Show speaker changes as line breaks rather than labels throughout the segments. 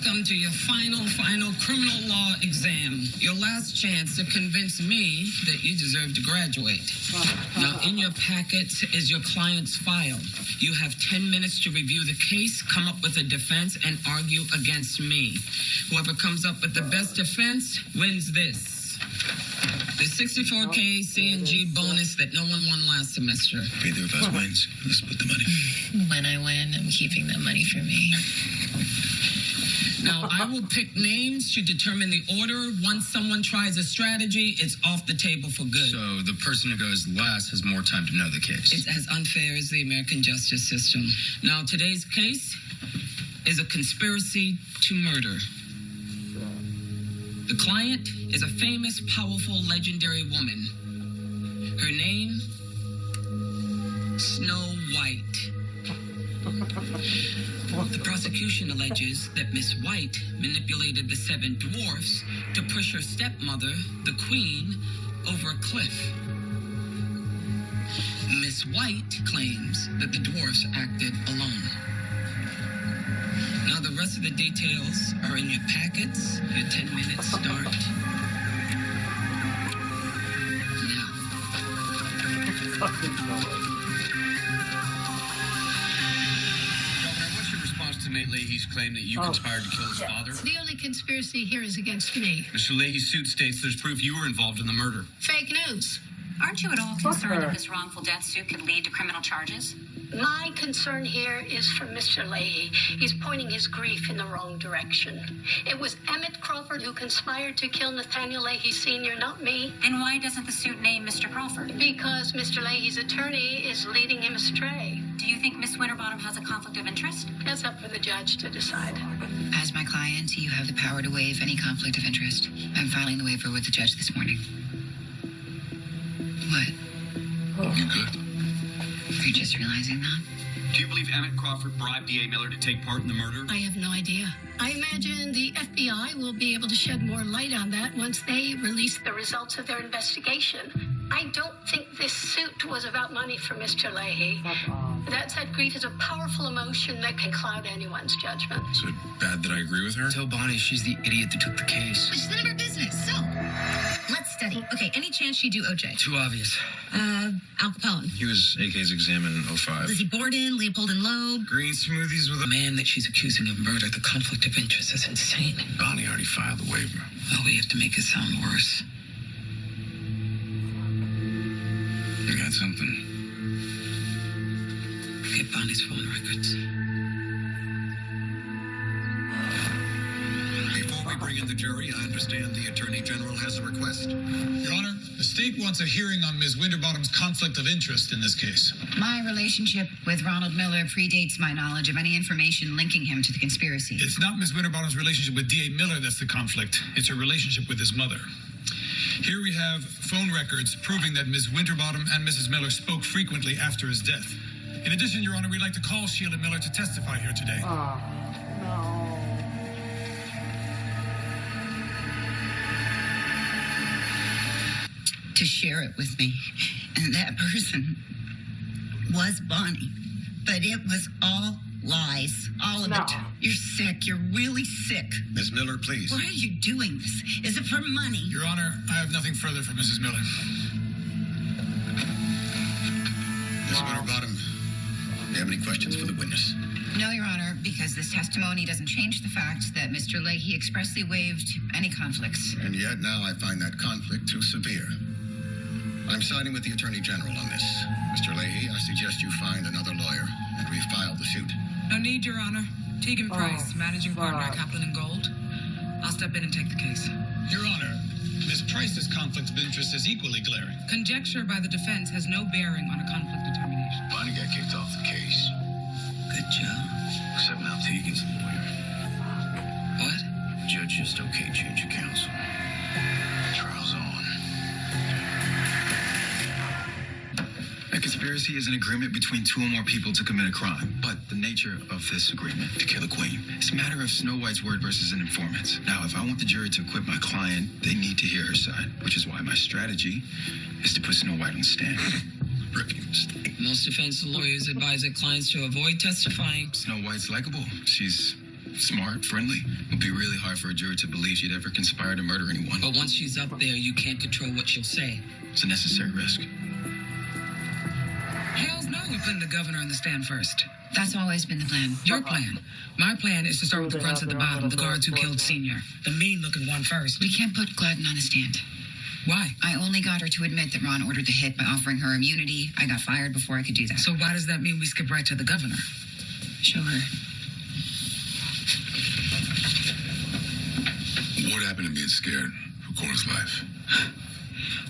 Welcome to your final criminal law exam. Your last chance to convince me that you deserve to graduate. Now, in your packets is your client's file. You have 10 minutes to review the case, come up with a defense, and argue against me. Whoever comes up with the best defense wins this. The 64K C&G bonus that no one won last semester.
If either of us wins, let's split the money.
When I win, I'm keeping that money for me.
Now, I will pick names to determine the order. Once someone tries a strategy, it's off the table for good.
So the person who goes last has more time to know the case.
It's as unfair as the American justice system. Now, today's case is a conspiracy to murder. The client is a famous, powerful, legendary woman. Her name, Snow White. The prosecution alleges that Miss White manipulated the 7 dwarfs to push her stepmother, the queen, over a cliff. Miss White claims that the dwarfs acted alone. Now, the rest of the details are in your packets. Your 10 minutes start now.
What's your response to Nate Leahy's claim that you conspired to kill his father?
The only conspiracy here is against me.
Mr. Leahy's suit states there's proof you were involved in the murder.
Fake news.
Aren't you at all concerned that this wrongful death suit could lead to criminal charges?
My concern here is for Mr. Leahy. He's pointing his grief in the wrong direction. It was Emmett Crawford who conspired to kill Nathaniel Leahy Sr., not me.
Then why doesn't the suit name Mr. Crawford?
Because Mr. Leahy's attorney is leading him astray.
Do you think Miss Winterbottom has a conflict of interest?
That's up for the judge to decide.
As my client, you have the power to waive any conflict of interest. I'm filing the waiver with the judge this morning. What?
You good?
Are you just realizing that?
Do you believe Emmett Crawford bribed D.A. Miller to take part in the murder?
I have no idea. I imagine the FBI will be able to shed more light on that once they release the results of their investigation. I don't think this suit was about money for Mr. Leahy. That said, grief is a powerful emotion that can cloud anyone's judgment.
Is it bad that I agree with her?
Tell Bonnie she's the idiot that took the case.
It's none of our business. So, let's study. Okay, any chance you do OJ?
Too obvious.
Al Capone.
He was AK's exam in 05.
Lizzie Borden, Leopold and Loeb.
Green smoothies with
The man that she's accusing of murder, the conflict of interest is insane.
Bonnie already filed the waiver.
Oh, we have to make it sound worse.
You got something?
Get Bonnie's phone records.
Before we bring in the jury, I understand the Attorney General has a request.
Your Honor, the state wants a hearing on Ms. Winterbottom's conflict of interest in this case.
My relationship with Ronald Miller predates my knowledge of any information linking him to the conspiracy.
It's not Ms. Winterbottom's relationship with D.A. Miller that's the conflict. It's her relationship with his mother. Here we have phone records proving that Ms. Winterbottom and Mrs. Miller spoke frequently after his death. In addition, Your Honor, we'd like to call Sheila Miller to testify here today.
To share it with me. And that person was Bonnie. But it was all lies. All of it. You're sick. You're really sick.
Ms. Miller, please.
Why are you doing this? Is it for money?
Your Honor, I have nothing further for Mrs. Miller.
Ms. Winterbottom, do you have any questions for the witness?
No, Your Honor, because this testimony doesn't change the fact that Mr. Leahy expressly waived any conflicts.
And yet now I find that conflict too severe. I'm siding with the Attorney General on this. Mr. Leahy, I suggest you find another lawyer and refile the suit.
No need, Your Honor. Tegan Price, managing partner at Kaplan & Gold. I'll step in and take the case.
Your Honor, Ms. Price's conflict of interest is equally glaring.
Conjecture by the defense has no bearing on a conflict determination.
Bonnie got kicked off the case.
Good job.
Except now Tegan's the lawyer.
What?
The judge just okay change of counsel. Trial's on. A conspiracy is an agreement between 2 or more people to commit a crime. But the nature of this agreement, to kill a queen, it's a matter of Snow White's word versus an informant's. Now, if I want the jury to acquit my client, they need to hear her side, which is why my strategy is to put Snow White on the stand. Rookie mistake.
Most defense lawyers advise their clients to avoid testifying.
Snow White's likable. She's smart, friendly. It would be really hard for a jury to believe she'd ever conspired to murder anyone.
But once she's up there, you can't control what she'll say.
It's a necessary risk.
Hells no, we're putting the governor on the stand first.
That's always been the plan.
Your plan. My plan is to start with the grunts at the bottom, the guards who killed Senior. The mean-looking one first.
We can't put Gladden on a stand.
Why?
I only got her to admit that Ron ordered the hit by offering her immunity. I got fired before I could do that.
So why does that mean we skip right to the governor?
Show her.
What happened to being scared for Cora's life?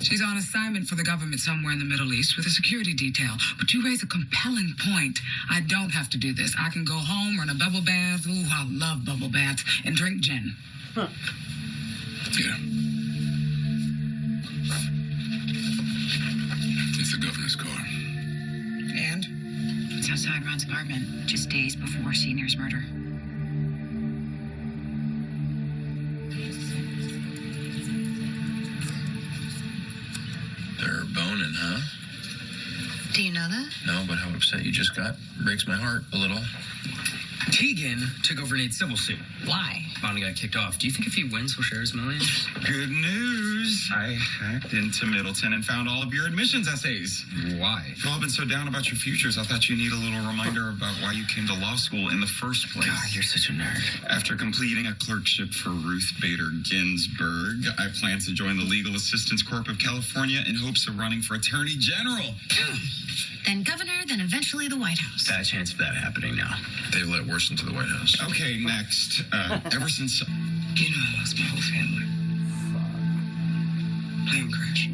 She's on assignment for the government somewhere in the Middle East with a security detail. But you raise a compelling point. I don't have to do this. I can go home, run a bubble bath. Ooh, I love bubble baths. And drink gin.
Yeah. It's the governor's car.
And?
It's outside Ron's apartment, just days before Senior's murder.
They're boning, huh?
Do you know that?
No, but how upset you just got breaks my heart a little.
Tegan took over Nate's civil suit.
Why?
Bonnie got kicked off. Do you think if he wins, he'll share his millions?
Good news. I hacked into Middleton and found all of your admissions essays.
Why?
You've all been so down about your futures, I thought you need a little reminder about why you came to law school in the first place.
God, you're such a nerd.
After completing a clerkship for Ruth Bader Ginsburg, I plan to join the Legal Assistance Corp of California in hopes of running for Attorney General.
Then governor, then eventually the White House.
Bad chance of that happening now.
They let worse into the White House.
Okay, next. Ever since...
You know I lost my whole family. Plane crash.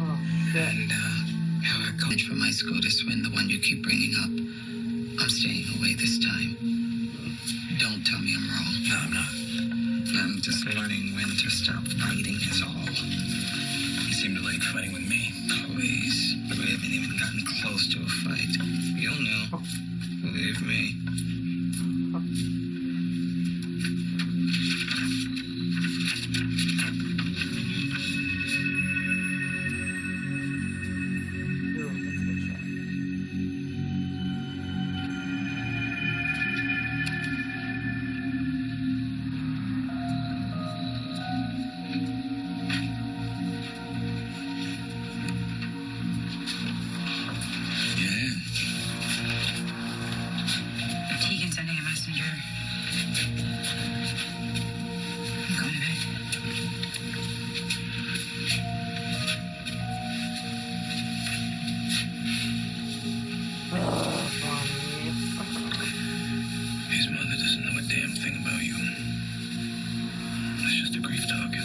Oh, shit.
And how I coached for my school to swim, the one you keep bringing up. I'm staying away this time. Don't tell me I'm wrong.
No, I'm not.
I'm just learning when to stop fighting is all.
You seem to like fighting with me.
Please. We haven't even gotten close to a fight. You'll know. Believe me.
Tegan sending a messenger. I'm going to bed.
His mother doesn't know a damn thing about you. It's just a grief talking.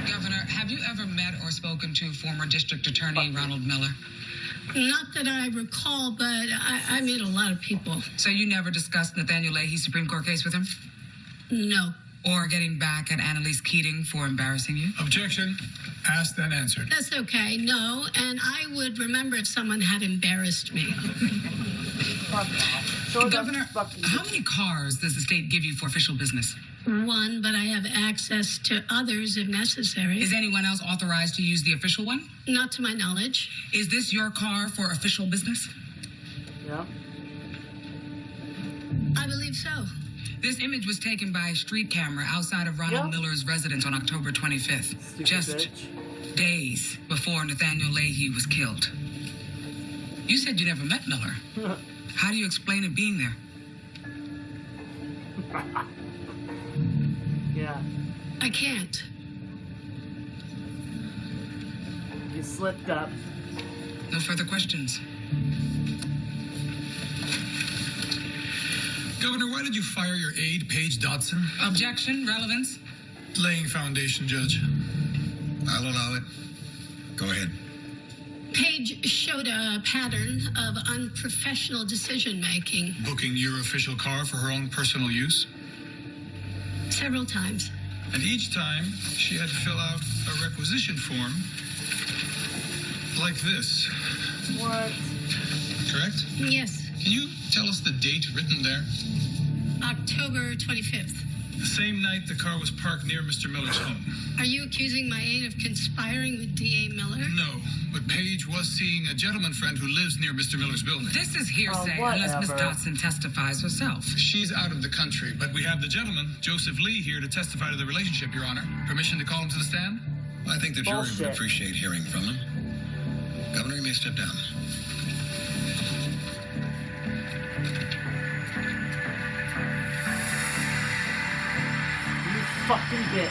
Governor, have you ever met or spoken to former District Attorney Ronald Miller?
Not that I recall, but I meet a lot of people.
So you never discussed Nathaniel Leahy's Supreme Court case with him?
No.
Or getting back at Annalise Keating for embarrassing you?
Objection. Asked and answered.
That's okay. No, and I would remember if someone had embarrassed me.
Governor, how many cars does the state give you for official business?
One, but I have access to others if necessary.
Is anyone else authorized to use the official one?
Not to my knowledge.
Is this your car for official business?
Yeah.
I believe so.
This image was taken by a street camera outside of Ronald Miller's residence on October 25th.
Stupid
just
bitch.
days before Nathaniel Leahy was killed. You said you never met Miller. How do you explain it being there?
Yeah.
I can't.
You slipped up.
No further questions.
Governor, why did you fire your aide, Paige Dodson?
Objection, relevance.
Laying foundation, Judge.
I'll allow it. Go ahead.
Paige showed a pattern of unprofessional decision-making
Booking your official car for her own personal use?
several times.
And each time, she had to fill out a requisition form like this.
What?
correct?
Yes,
Can you tell us the date written there?
October 25th.
The same night the car was parked near Mr. Miller's home.
Are you accusing my aide of conspiring with D.A. Miller?
No, but Paige was seeing a gentleman friend who lives near Mr. Miller's building.
This is hearsay unless Miss
whatever.
Dotson testifies herself.
She's out of the country, but we have the gentleman, Joseph Lee, here to testify to the relationship, Your Honor. Permission to call him to the stand?
I think the jury
Bullshit.
would appreciate hearing from him. Governor, you may step down.
You fucking bitch.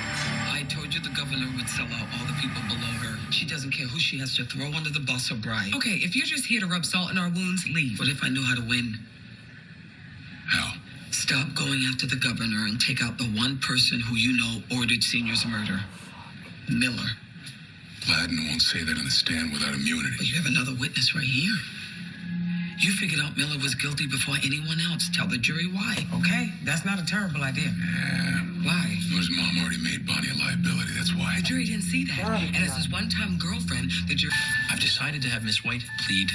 I told you the governor would sell out all the people below her. She doesn't care who she has to throw under the bus or bribe. Okay, if you're just here to rub salt in our wounds, leave. What if I knew how to win?
How?
Stop going after the governor and take out the one person who you know ordered Senior's murder. Miller.
Ladin won't say that in the stand without immunity.
But you have another witness right here. You figured out Miller was guilty before anyone else. Tell the jury why, okay? That's not a terrible idea.
Yeah.
Why?
His mom already made Bonnie a liability, that's why.
The jury didn't see that. And as his one-time girlfriend, the jury...
I've decided to have Miss White plead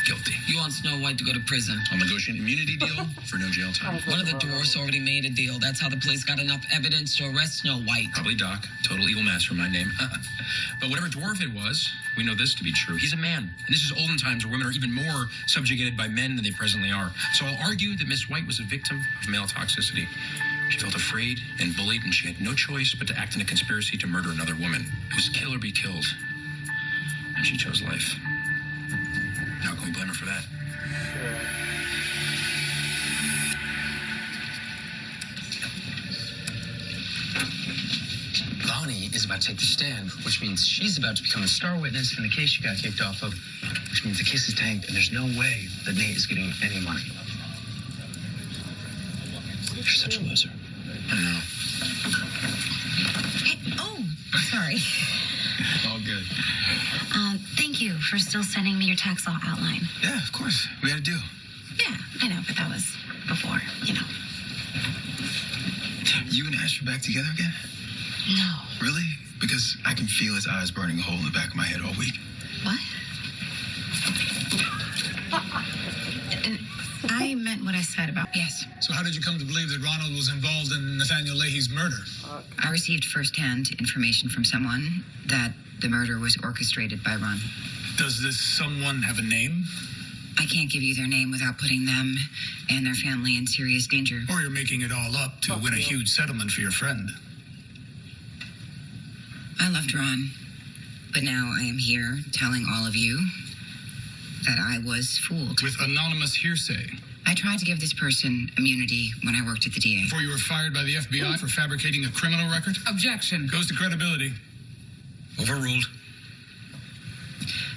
guilty.
You want Snow White to go to prison.
I'll negotiate an immunity deal for no jail time.
One of the dwarfs already made a deal. That's how the police got enough evidence to arrest Snow White.
Probably Doc. Total evil mastermind name. But whatever dwarf it was, we know this to be true. He's a man. And this is olden times where women are even more subjugated by men than they presently are. So I'll argue that Miss White was a victim of male toxicity. She felt afraid and bullied, and she had no choice but to act in a conspiracy to murder another woman. It was kill or be killed. And she chose life. How can we blame her for that?
Bonnie is about to take the stand, which means she's about to become a star witness in the case she got kicked off of, which means the case is tanked and there's no way that Nate is getting any money. You're such a loser.
I know.
Hey, oh, sorry.
All good.
Thank you for still sending me your tax law outline.
Yeah, of course. We had a deal.
Yeah, I know, but that was before, you know.
You and Ash are back together again?
No.
Really? Because I can feel his eyes burning a hole in the back of my head all week.
What? I meant what I said about yes.
So how did you come to believe that Ronald was involved in Nathaniel Leahy's murder?
I received firsthand information from someone that the murder was orchestrated by Ron.
Does this someone have a name?
I can't give you their name without putting them and their family in serious danger.
Or you're making it all up to win a huge settlement for your friend?
I loved Ron, but now I am here telling all of you that I was fooled.
With anonymous hearsay.
I tried to give this person immunity when I worked at the DA.
Before you were fired by the FBI for fabricating a criminal record?
Objection.
Goes to credibility.
Overruled.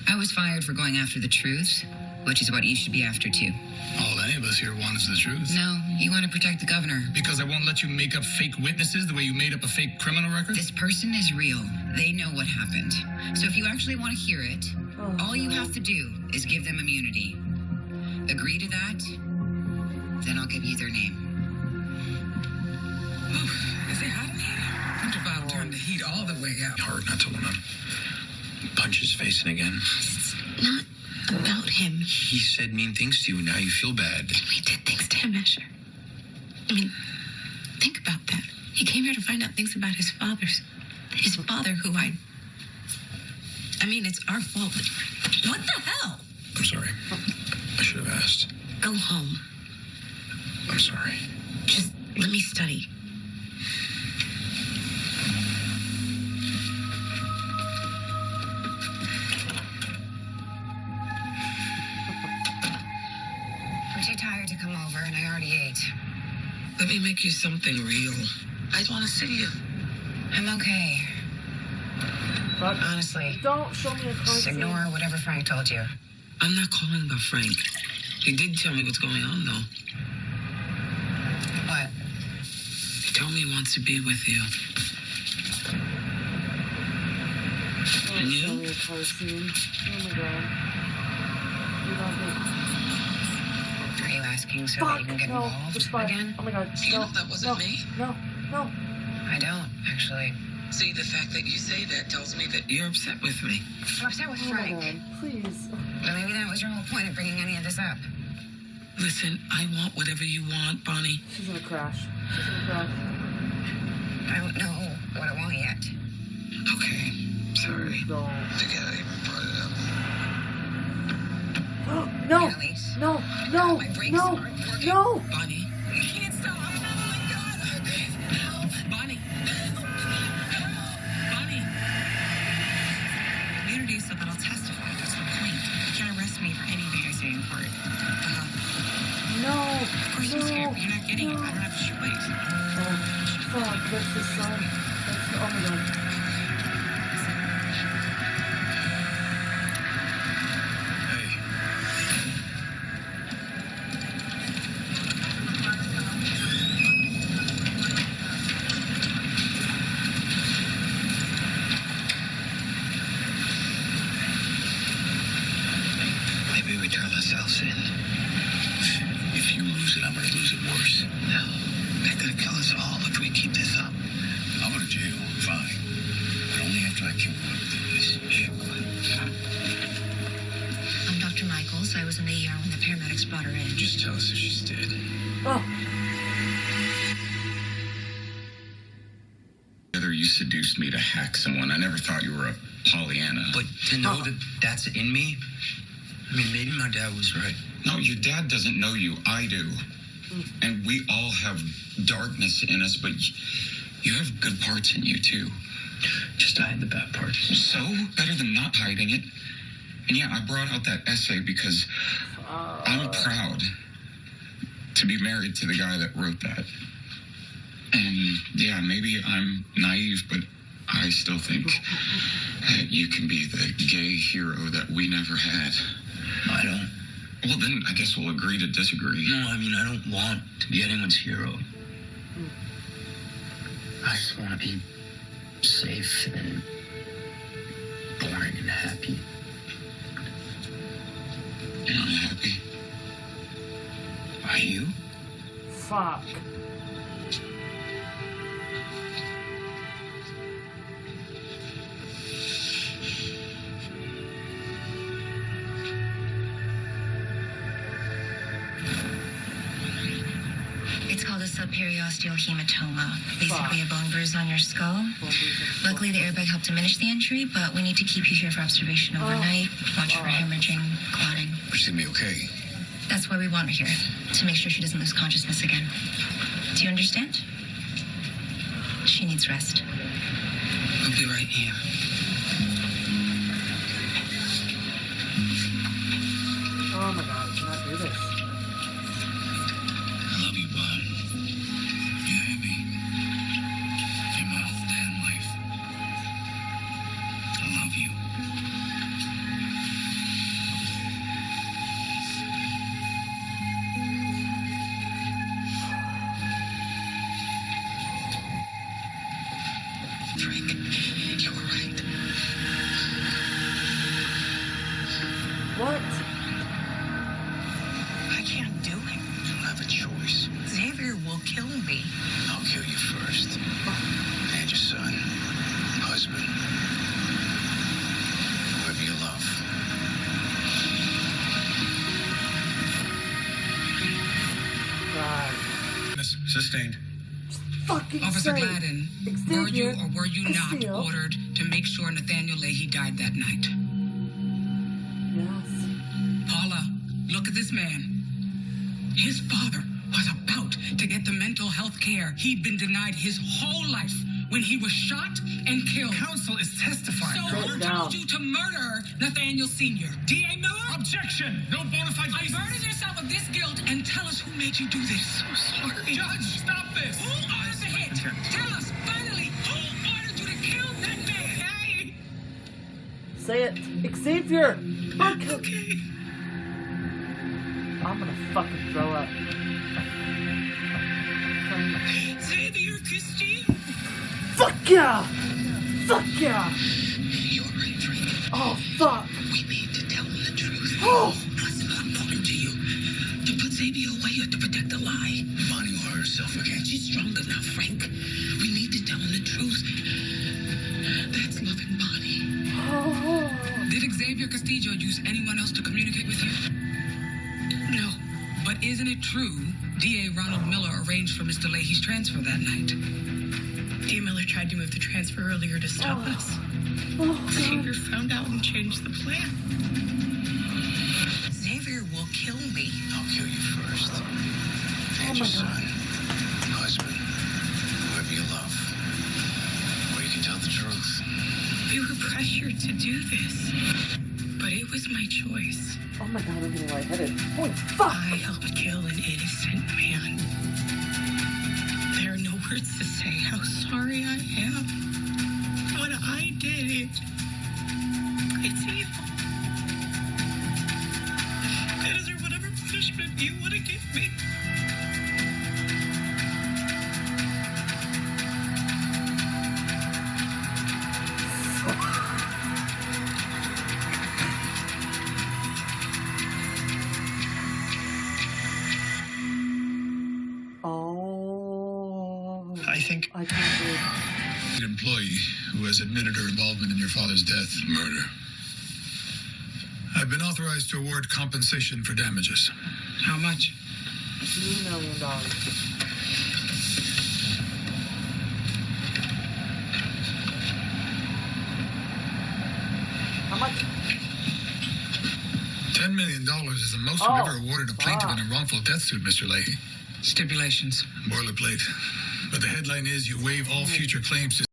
I was fired for going after the truth, which is what you should be after too.
All any of us here want is the truth.
No, you want to protect the governor.
Because I won't let you make up fake witnesses the way you made up a fake criminal record?
This person is real. They know what happened. So if you actually want to hear it, all you have to do is give them immunity. Agree to that, then I'll give you their name.
Is it hot in here? Think about turn the heat all the way up.
Hard not to want to punch his face in again.
It's not about him.
He said mean things to you, and now you feel bad.
We did things to him, Asher. I mean, think about that. He came here to find out things about his father, who I mean, it's our fault. What the hell?
I'm sorry. I should have asked.
Go home.
I'm sorry.
Just let me study.
I'm too tired to come over, and I already ate.
Let me make you something real. I just want to see you.
I'm okay.
But
Honestly,
don't show me a car
just
scene.
ignore whatever Frank told you.
I'm not calling about Frank. He did tell me what's going on, though.
What?
He told me he wants to be with you.
Don't
And
show
you?
me a car scene. Oh my god. You don't think...
Are you asking so
Fuck,
that you can get
no, it's
involved
fine.
again?
Oh my god.
You
No,
know that wasn't
no,
me.
No, no.
I don't, actually.
See, the fact that you say that tells me that you're upset with me.
I'm upset with
Oh my
Frank.
god, please.
But maybe that was your whole point of bringing any of this up.
Listen, I want whatever you want, Bonnie.
She's gonna crash. She's gonna crash.
I don't know what I want yet.
Okay, sorry.
Don't.
Forget I even brought it up.
No!
Elise.
No! No!
My brakes
No!
aren't working.
No!
Bonnie.
I can't stop. Oh my God. Help.
Bonnie. Bonnie.
Immunity so that I'll testify. That's the point. You can't arrest me for anything I say in court.
No!
Of course I'm scared, but you're not getting it.
No.
I don't have a choice.
Oh, fuck, that's the son. That's the, oh my god.
Maybe we turn ourselves in. If you lose it, I'm gonna lose it worse. No, they're gonna kill us all if we keep this up. I'll go to jail, fine. But only after I kill whoever did this.
I'm Dr. Michaels. I was in the ER when the paramedics brought her in.
Just tell us if she's dead.
Oh,
Whether you seduced me to hack someone, I never thought you were a Pollyanna.
But to know that that's in me, I mean, maybe my dad was right.
No, your dad doesn't know you. I do. And we all have darkness in us, but you have good parts in you, too.
Just hide the bad parts.
So, better than not hiding it. And yeah, I brought out that essay because I'm proud to be married to the guy that wrote that. And yeah, maybe I'm naive, but I still think that you can be the gay hero that we never had.
I don't.
Well, then I guess we'll agree to disagree.
No, I mean, I don't want to be anyone's hero. I just want to be safe and boring and happy.
You're not happy?
Are you?
fuck.
It's called a subperiosteal hematoma. Basically a bone bruise on your skull. Luckily, the airbag helped diminish the injury, but we need to keep you here for observation overnight. Watch for hemorrhaging, clotting.
But she's gonna be okay.
That's why we want her here, to make sure she doesn't lose consciousness again. Do you understand? She needs rest.
I'll be right here.
Oh my god, I cannot do this.
I love you, bud. You hear me? You're my whole damn life. I love you.
Frank, you were right.
What?
I can't do it.
You don't have a choice.
Xavier will kill me.
I'll kill you first. And your son, husband, whoever you love.
God.
Sustained.
Fucking
Officer
say.
Gladden, were you or were you not
Castillo.
ordered to make sure Nathaniel Leahy died that night?
Yes.
Paula, look at this man. His father was about to get the mental health care he'd been denied his whole life when he was shot and killed.
Counsel is testifying.
So
Sit
who
down.
told you to murder Nathaniel Sr.? D.A. Miller?
Objection! No bona fide
Burden
basis.
yourself of this guilt and tell us who made you do this.
So sorry. Judge, stop this.
Who ordered the hit? Tell us, finally, who ordered you to kill that man? Hey!
Say it. Xavier!
Okay.
I'm gonna fucking throw up.
Xavier Christie?
Fuck yeah! Fuck yeah!
You're right, Frank.
Oh, fuck!
We need to tell him the truth.
Oh!
What's more important to you? To put Xavier away or to protect the lie?
Bonnie will hurt herself again.
She's strong enough, Frank. We need to tell him the truth.
That's loving Bonnie. Did Xavier Castillo use anyone else to communicate with you? No. But isn't it true DA Ronald Miller arranged for Mr. Leahy's transfer that night?
D. Miller tried to move the transfer earlier to stop us. Xavier found out and changed the plan.
Xavier will kill me.
I'll kill you first. And your son, husband, whoever you love. Or you can tell the truth.
We were pressured to do this, but it was my choice.
Oh my god, I'm getting lightheaded. Holy fuck!
I helped kill an innocent man. There are no words to say how sorry I am. What I did, it's evil. I deserve whatever punishment you want to give me.
I think
I can't believe
An employee who has admitted her involvement in your father's death.
Murder.
I've been authorized to award compensation for damages.
How much?
$2 million. How much?
$10 million is the most we've ever awarded a plaintiff in a wrongful death suit, Mr. Leahy.
Stipulations.
Boilerplate. But the headline is you waive all future claims to